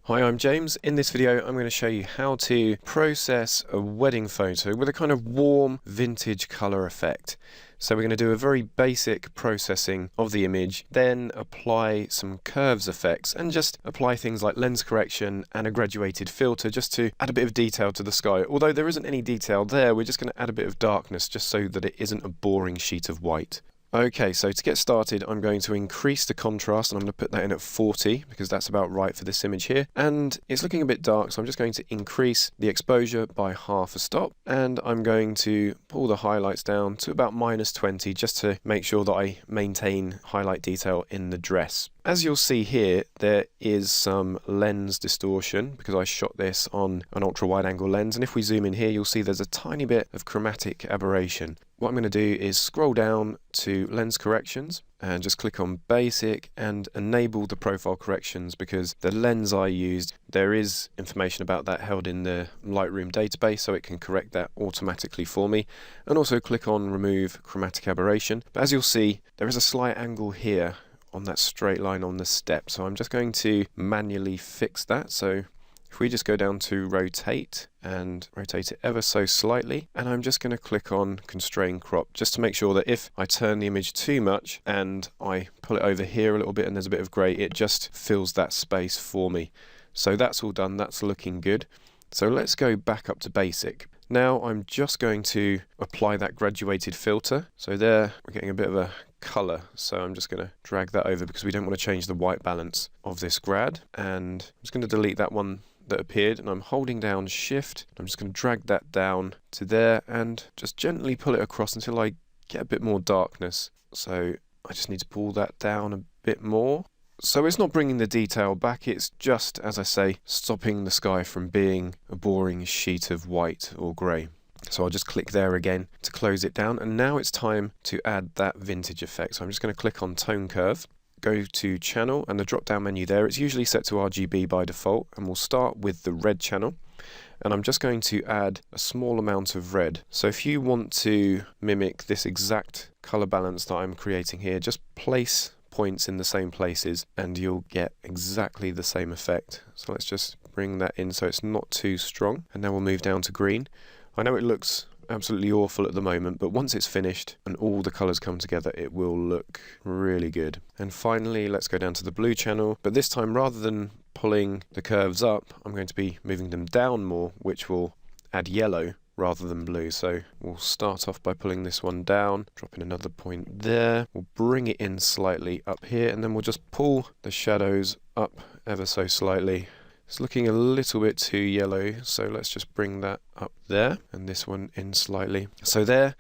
Hi, I'm James. In this video I'm going to show you how to process a wedding photo with a kind of warm vintage colour effect. So we're going to do a very basic processing of the image, then apply some curves effects and just apply things like lens correction and a graduated filter just to add a bit of detail to the sky. Although there isn't any detail there, we're just going to add a bit of darkness just so that it isn't a boring sheet of white. Okay, so to get started, I'm going to increase the contrast and I'm going to put that in at 40 because that's about right for this image here. And it's looking a bit dark, so I'm just going to increase the exposure by half a stop. And I'm going to pull the highlights down to about -20 just to make sure that I maintain highlight detail in the dress. As you'll see here, there is some lens distortion because I shot this on an ultra-wide angle lens, and if we zoom in here you'll see there's a tiny bit of chromatic aberration. What I'm going to do is scroll down to lens corrections and just click on basic and enable the profile corrections, because the lens I used, there is information about that held in the Lightroom database, so it can correct that automatically for me. And also click on remove chromatic aberration. But as you'll see, there is a slight angle here on that straight line on the step, so I'm just going to manually fix that. So if we just go down to rotate and rotate it ever so slightly, and I'm just going to click on constrain crop just to make sure that if I turn the image too much and I pull it over here a little bit and there's a bit of grey, it just fills that space for me. So that's all done, that's looking good. So let's go back up to basic. Now I'm just going to apply that graduated filter. So there we're getting a bit of a colour, so I'm just going to drag that over because we don't want to change the white balance of this grad. And I'm just going to delete that one that appeared, and I'm holding down shift. I'm just going to drag that down to there and just gently pull it across until I get a bit more darkness. So I just need to pull that down a bit more. So it's not bringing the detail back, it's just, as I say, stopping the sky from being a boring sheet of white or grey. So I'll just click there again to close it down, and now it's time to add that vintage effect. So I'm just going to click on tone curve, go to channel, and the drop down menu there, it's usually set to RGB by default, and we'll start with the red channel. And I'm just going to add a small amount of red. So if you want to mimic this exact colour balance that I'm creating here, just place points in the same places and you'll get exactly the same effect. So let's just bring that in so it's not too strong, and then we'll move down to green. I know it looks absolutely awful at the moment, but once it's finished and all the colours come together, it will look really good. And finally, let's go down to the blue channel, but this time rather than pulling the curves up, I'm going to be moving them down more, which will add yellow rather than blue. So we'll start off by pulling this one down, dropping another point there. We'll bring it in slightly up here, and then we'll just pull the shadows up ever so slightly. It's looking a little bit too yellow, so let's just bring that up there, and this one in slightly. So there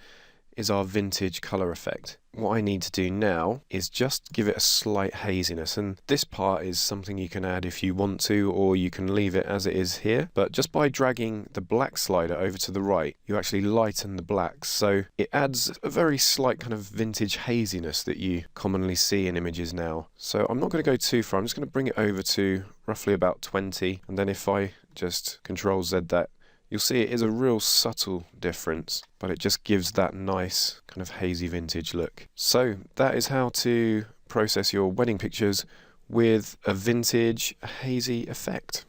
is our vintage colour effect. What I need to do now is just give it a slight haziness, and this part is something you can add if you want to, or you can leave it as it is here. But just by dragging the black slider over to the right, you actually lighten the blacks, so it adds a very slight kind of vintage haziness that you commonly see in images now. So I'm not going to go too far, I'm just going to bring it over to roughly about 20, and then if I just Control Z that, you'll see it is a real subtle difference, but it just gives that nice kind of hazy vintage look. So that is how to process your wedding pictures with a vintage hazy effect.